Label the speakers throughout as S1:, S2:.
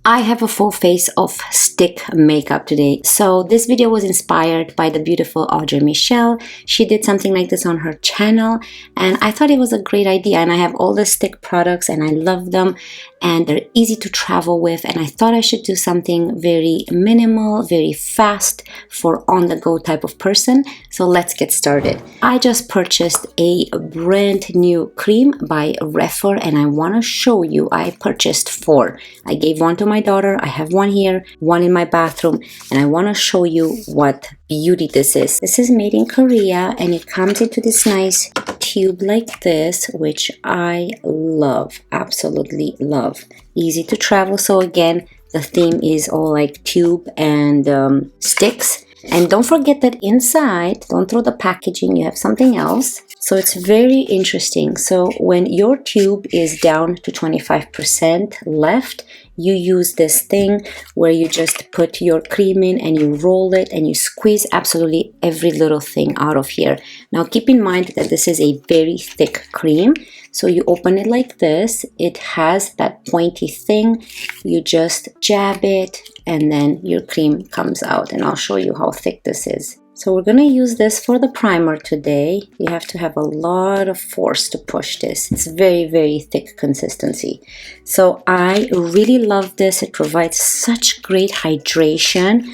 S1: I have a full face of stick makeup today. So this video was inspired by the beautiful Audrey Michelle. She did something like this on her channel and I thought it was a great idea, and I have all the stick products and I love them and they're easy to travel with, and I thought I should do something very minimal, very fast for on-the-go type of person. So let's get started. I just purchased a brand new cream by REPHR and I want to show you. I purchased 4. I gave one to my daughter, I have one here, one in my bathroom, and I want to show you what beauty this is. This is made in Korea and it comes into this nice tube like this, which I love, absolutely love. Easy to travel. So again, the theme is all like tube and sticks. And don't forget that inside, don't throw the packaging, you have something else. So it's very interesting. So when your tube is down to 25% left, you use this thing where you just put your cream in and you roll it and you squeeze absolutely every little thing out of here. Now keep in mind that this is a very thick cream. So you open it like this. It has that pointy thing. You just jab it and then your cream comes out, and I'll show you how thick this is. So we're going to use this for the primer today. You have to have a lot of force to push this. It's very, very thick consistency. So I really love this. It provides such great hydration.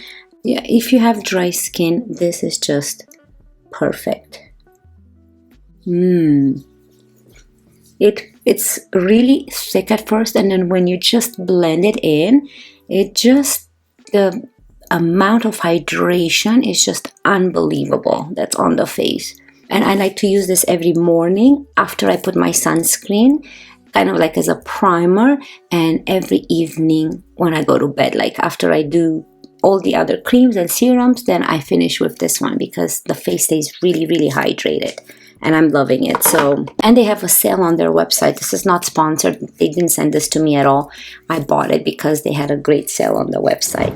S1: Yeah, if you have dry skin, this is just perfect. It's really thick at first, and then when you just blend it in, the amount of hydration is just unbelievable that's on the face. And I like to use this every morning after I put my sunscreen, kind of like as a primer, and every evening when I go to bed, like after I do all the other creams and serums, then I finish with this one because the face stays really, really hydrated. And I'm loving it. So, and they have a sale on their website. This is not sponsored. They didn't send this to me at all. I bought it because they had a great sale on the website.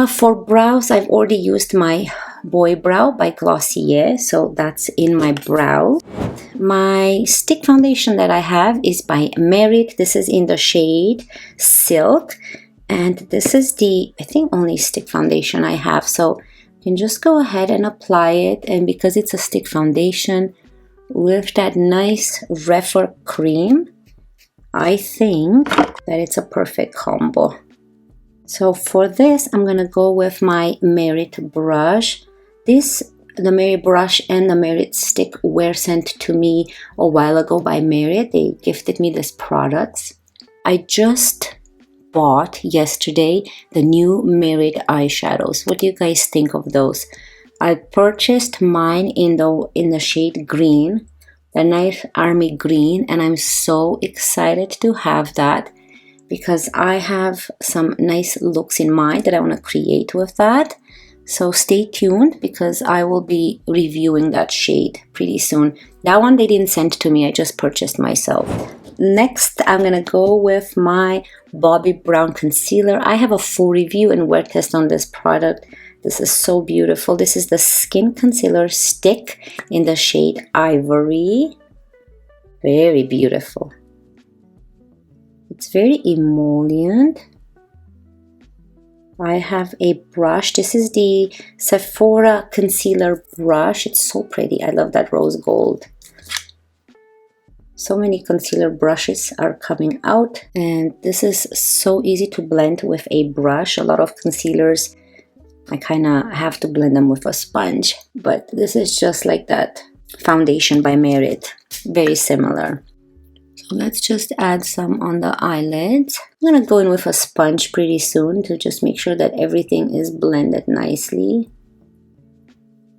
S1: For brows, I've already used my Boy Brow by Glossier. So that's in my brow. My stick foundation that I have is by Merit. This is in the shade Silk. And this is the, I think, only stick foundation I have. So you can just go ahead and apply it. And because it's a stick foundation, with that nice REPHR cream, I think that it's a perfect combo. So for this, I'm gonna go with my Merit brush. The Merit brush and the Merit stick were sent to me a while ago by Merit. They gifted me these products. I just bought yesterday the new Merit eyeshadows. What do you guys think of those? I purchased mine in the shade green, the nice army green, and I'm so excited to have that because I have some nice looks in mind that I want to create with that. So stay tuned because I will be reviewing that shade pretty soon. That one they didn't send to me, I just purchased myself. Next, I'm gonna go with my Bobbi Brown Concealer. I have a full review and wear test on this product. This is so beautiful. This is the Skin Concealer Stick in the shade Ivory. Very beautiful. It's very emollient. I have a brush. This is the Sephora Concealer Brush. It's so pretty. I love that rose gold. So many concealer brushes are coming out. And this is so easy to blend with a brush. A lot of concealers, I kind of have to blend them with a sponge, but this is just like that foundation by Merit, very similar. So let's just add some on the eyelids. I'm gonna go in with a sponge pretty soon to just make sure that everything is blended nicely.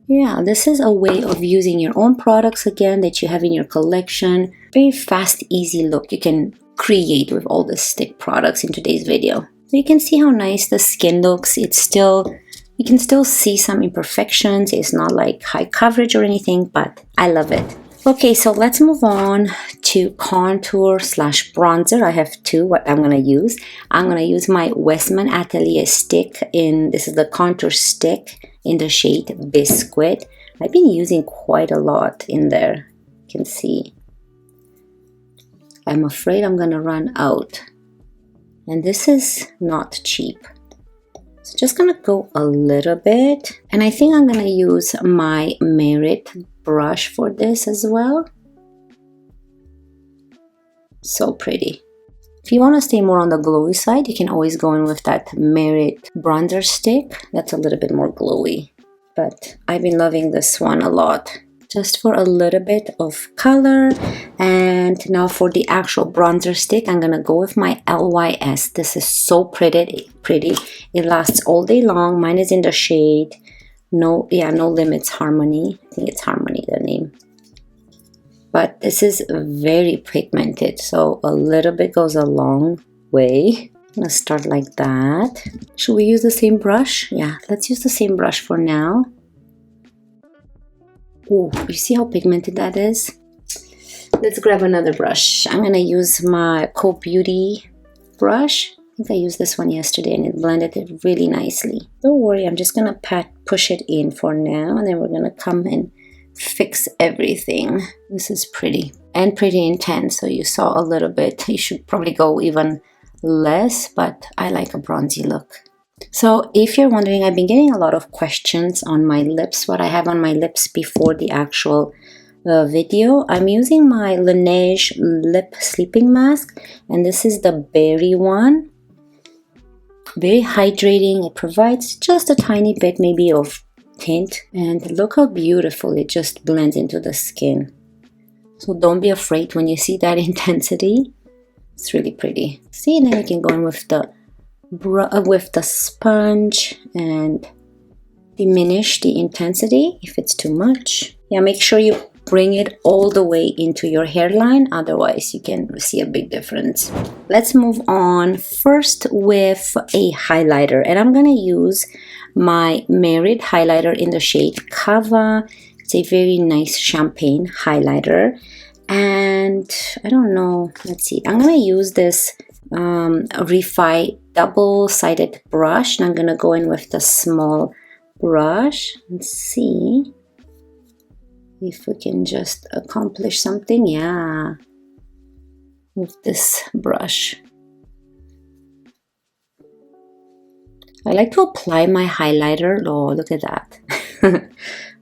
S1: Yeah, this is a way of using your own products again that you have in your collection. Very fast, easy look you can create with all the stick products in today's video. So you can see how nice the skin looks. You can still see some imperfections. It's not like high coverage or anything, but I love it. Okay, so let's move on to contour / bronzer. I have 2 what I'm going to use. I'm going to use my Westman Atelier stick this is the contour stick in the shade Biscuit. I've been using quite a lot in there. You can see. I'm afraid I'm going to run out. And this is not cheap. So just gonna go a little bit. And I think I'm gonna use my Merit brush for this as well. So pretty. If you want to stay more on the glowy side, you can always go in with that Merit bronzer stick. That's a little bit more glowy. But I've been loving this one a lot. Just for a little bit of color. And now for the actual bronzer stick, I'm gonna go with my LYS. This is so pretty. It lasts all day long. Mine is in the shade No Limits Harmony. I think it's Harmony, the name. But this is very pigmented, so a little bit goes a long way. I'm gonna start like that. Should we use the same brush? Yeah, let's use the same brush for now. Oh, you see how pigmented that is? Let's grab another brush. I'm gonna use my Cove Beauty brush. I think I used this one yesterday and it blended it really nicely. Don't worry, I'm just gonna push it in for now, and then we're gonna come and fix everything. This is pretty and pretty intense, so you saw a little bit. You should probably go even less, but I like a bronzy look. So if you're wondering, I've been getting a lot of questions on my lips, what I have on my lips before the actual video. I'm using my Laneige lip sleeping mask, and this is the berry one. Very hydrating. It provides just a tiny bit maybe of tint, and look how beautiful it just blends into the skin. So don't be afraid when you see that intensity. It's really pretty. See, and then you can go in with the sponge and diminish the intensity if it's too much. Yeah, make sure you bring it all the way into your hairline, otherwise you can see a big difference. Let's move on first with a highlighter, and I'm gonna use my Merit highlighter in the shade Cava. It's a very nice champagne highlighter, and I don't know, let's see, I'm gonna use this REPHR double-sided brush, and I'm gonna go in with the small brush and see if we can just accomplish something. Yeah, with this brush. I like to apply my highlighter. Oh, look at that.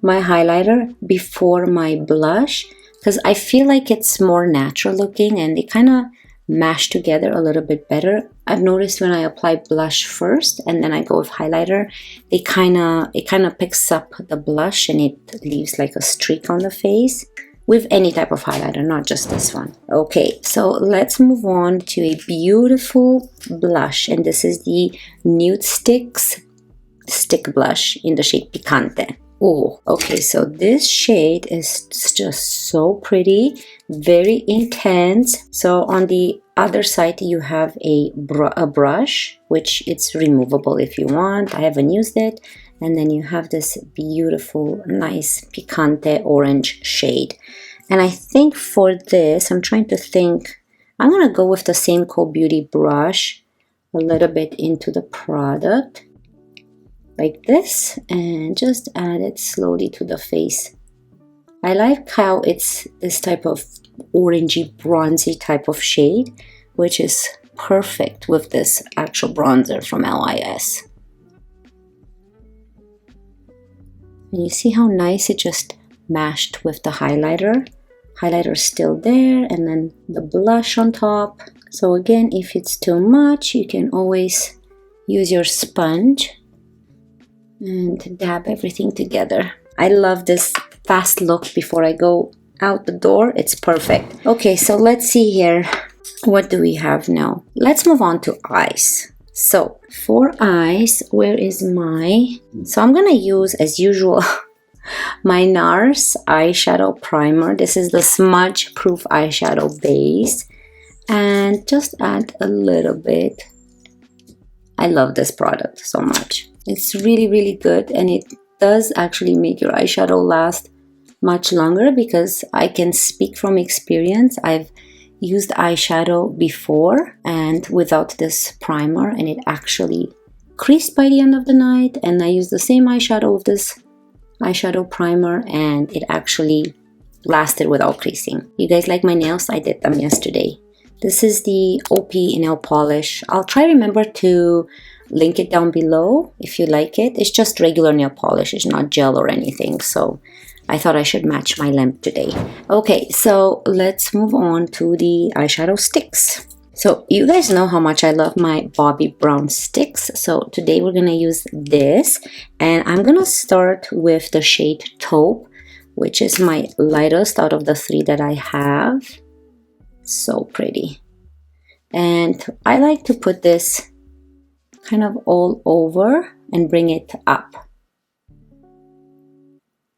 S1: My highlighter before my blush, because I feel like it's more natural looking and they kind of mash together a little bit better. I've noticed when I apply blush first and then I go with highlighter, it kind of picks up the blush and it leaves like a streak on the face. With any type of highlighter, not just this one. Okay, so let's move on to a beautiful blush, and this is the Nudestix stick blush in the shade Picante. Oh, okay, so this shade is just so pretty, very intense. So on the other side you have a brush, which it's removable if you want. I haven't used it. And then you have this beautiful, nice Picante orange shade. And I think for this, I'm trying to think, I'm going to go with the same Cove Beauty brush a little bit into the product. Like this. And just add it slowly to the face. I like how it's this type of orangey, bronzy type of shade, which is perfect with this actual bronzer from LYS. And you see how nice it just mashed with the highlighter. Highlighter's still there, and then the blush on top. So again, if it's too much, you can always use your sponge and dab everything together. I love this fast look before I go out the door. It's perfect. Okay, so let's see here. What do we have now? Let's move on to eyes. So for eyes, where is my... So I'm gonna use, as usual, my Nars eyeshadow primer. This is the smudge proof eyeshadow base. And just add a little bit. I love this product so much. It's really, really good. And it does actually make your eyeshadow last much longer, because I can speak from experience. I've used eyeshadow before and without this primer, and it actually creased by the end of the night. And I used the same eyeshadow with this eyeshadow primer, and it actually lasted without creasing. You guys like my nails? I did them yesterday. This is the OP nail polish. I'll try to remember to link it down below if you like it. It's just regular nail polish. It's not gel or anything. So I thought I should match my lamp today. Okay, so let's move on to the eyeshadow sticks. So you guys know how much I love my Bobbi brown sticks. So today we're going to use this. And I'm going to start with the shade Taupe, which is my lightest out of the three that I have. So pretty. And I like to put this kind of all over and bring it up.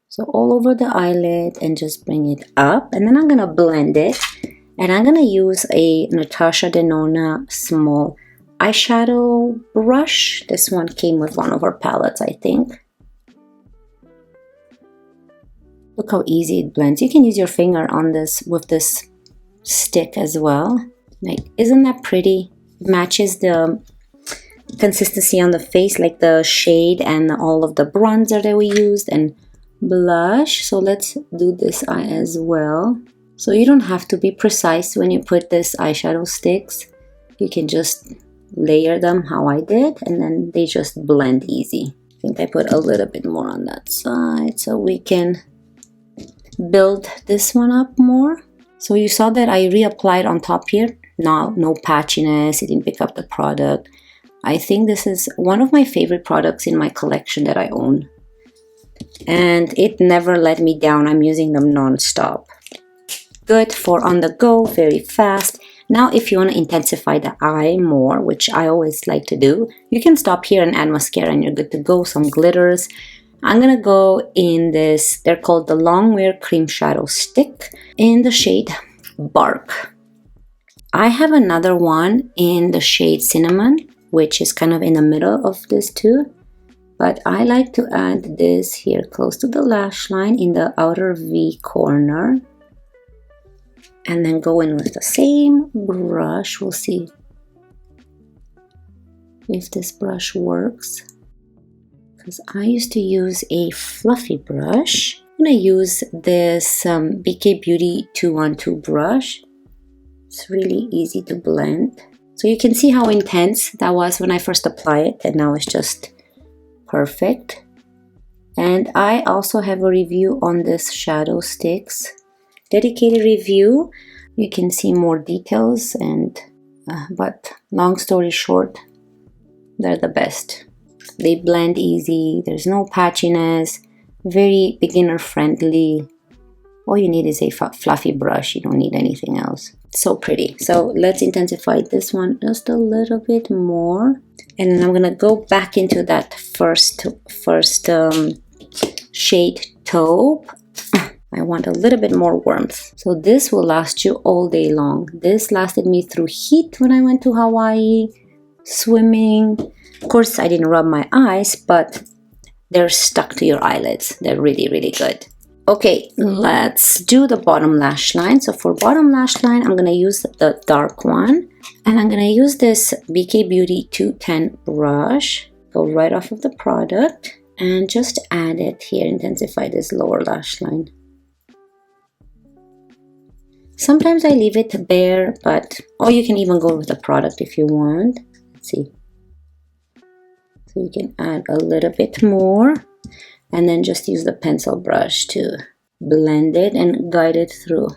S1: So all over the eyelid and just bring it up. And then I'm going to blend it. And I'm going to use a Natasha Denona small eyeshadow brush. This one came with one of her palettes, I think. Look how easy it blends. You can use your finger on this with this stick as well. Like, isn't that pretty? It matches the consistency on the face, like the shade and all of the bronzer that we used and blush. So let's do this eye as well. So you don't have to be precise when you put this eyeshadow sticks. You can just layer them how I did, and then they just blend easy. I think I put a little bit more on that side so we can build this one up more. So you saw that I reapplied on top here. No patchiness, it didn't pick up the product. I think this is one of my favorite products in my collection that I own. And it never let me down. I'm using them non-stop. Good for on the go, very fast. Now if you want to intensify the eye more, which I always like to do, you can stop here and add mascara and you're good to go. Some glitters. I'm going to go in this, they're called the Long Wear Cream Shadow Stick in the shade Bark. I have another one in the shade Cinnamon, which is kind of in the middle of this two. But I like to add this here close to the lash line in the outer V corner. And then go in with the same brush. We'll see if this brush works. Because I used to use a fluffy brush. I'm going to use this BK Beauty 212 brush. It's really easy to blend. So you can see how intense that was when I first applied it. And now it's just perfect. And I also have a review on this shadow sticks. Dedicated review. You can see more details and but long story short, they're the best. They blend easy. There's no patchiness. Very beginner friendly. All you need is a fluffy brush. You don't need anything else. So pretty. So let's intensify this one just a little bit more. And then I'm gonna go back into that first shade Taupe. I want a little bit more warmth. So this will last you all day long. This lasted me through heat when I went to Hawaii, swimming. Of course, I didn't rub my eyes, but they're stuck to your eyelids. They're really, really good. Okay, let's do the bottom lash line. So for bottom lash line, I'm going to use the dark one. And I'm going to use this BK Beauty 210 brush. Go right off of the product. And just add it here. Intensify this lower lash line. Sometimes I leave it bare, or you can even go with the product if you want. Let's see. So you can add a little bit more and then just use the pencil brush to blend it and guide it through.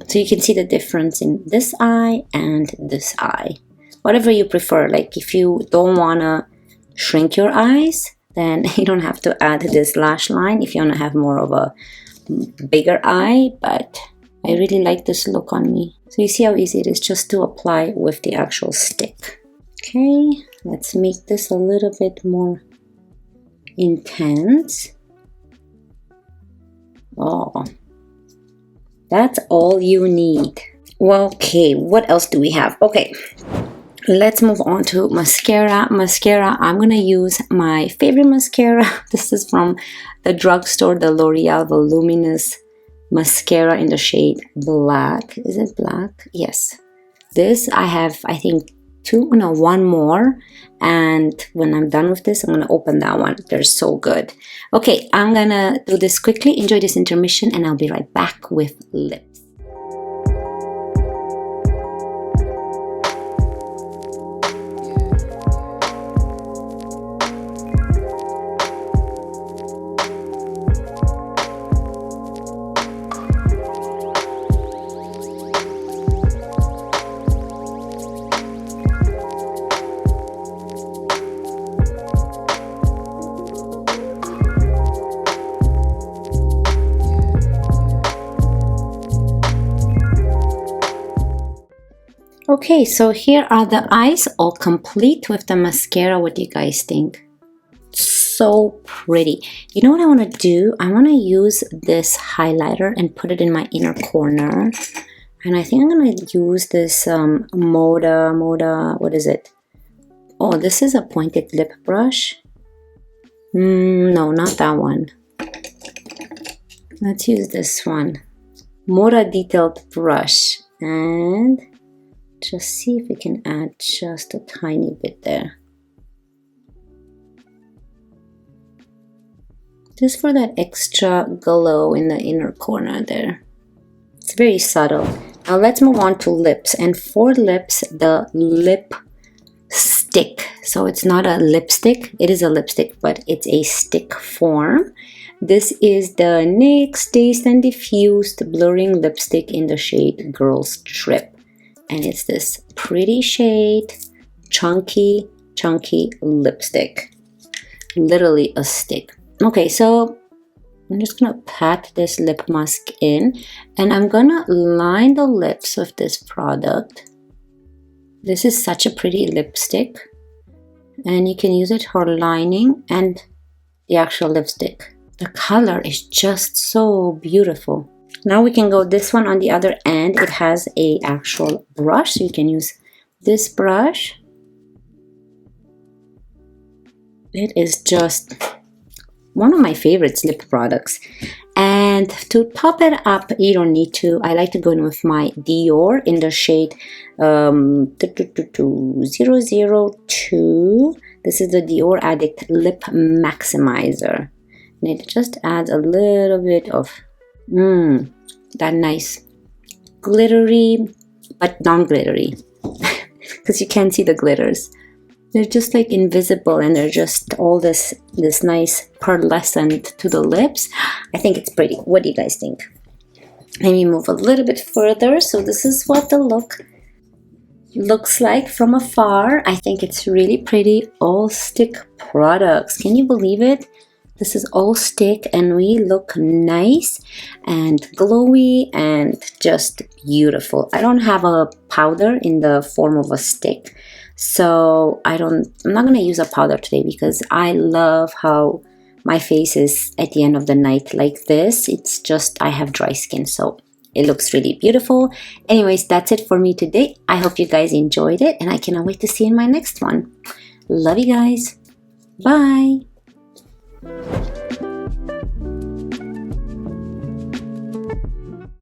S1: So you can see the difference in this eye and this eye. Whatever you prefer, like if you don't want to shrink your eyes, then you don't have to add this lash line if you want to have more of a bigger eye, but I really like this look on me. So you see how easy it is just to apply with the actual stick. Okay, let's make this a little bit more intense. Oh, that's all you need. Well, okay, what else do we have? Okay, let's move on to mascara. Mascara, I'm gonna use my favorite mascara. This is from the drugstore, the L'Oreal Voluminous mascara in the shade black. Is it black? Yes. This I have, I think, one more. And when I'm done with this, I'm gonna open that one. They're so good. Okay, I'm gonna do this quickly. Enjoy this intermission, and I'll be right back with lips. Okay, so here are the eyes all complete with the mascara. What do you guys think? So pretty. You know what I want to do? I want to use this highlighter and put it in my inner corner. And I think I'm going to use this Moda, what is it? Oh, this is a pointed lip brush. No, not that one. Let's use this one. Moda detailed brush. And just see if we can add just a tiny bit there. Just for that extra glow in the inner corner there. It's very subtle. Now let's move on to lips. And for lips, the lip stick. So it's not a lipstick. It is a lipstick, but it's a stick form. This is the NYX Dazed and Diffused Blurring Lipstick in the shade Girls Trip. And it's this pretty shade, chunky lipstick. Literally a stick. Okay, so I'm just gonna pat this lip mask in, and I'm gonna line the lips with this product. This is such a pretty lipstick, and you can use it for lining and the actual lipstick. The color is just so beautiful. Now we can go this one on the other end. It has a actual brush, so you can use this brush. It is just one of my favorite lip products. And to top it up, you don't need to. I like to go in with my Dior in the shade 002. This is the Dior Addict Lip Maximizer. And it just adds a little bit of that nice glittery, but non-glittery. Because you can't see the glitters. They're just like invisible, and they're just all this nice pearlescent to the lips. I think it's pretty. What do you guys think? Let me move a little bit further. So this is what the look looks like from afar. I think it's really pretty. All stick products. Can you believe it? This is all stick, and we look nice and glowy and just beautiful. I don't have a powder in the form of a stick, so I'm not gonna use a powder today because I love how my face is at the end of the night like this. It's just, I have dry skin, so it looks really beautiful. Anyways, that's it for me today. I hope you guys enjoyed it, and I cannot wait to see you in my next one. Love you guys. Bye.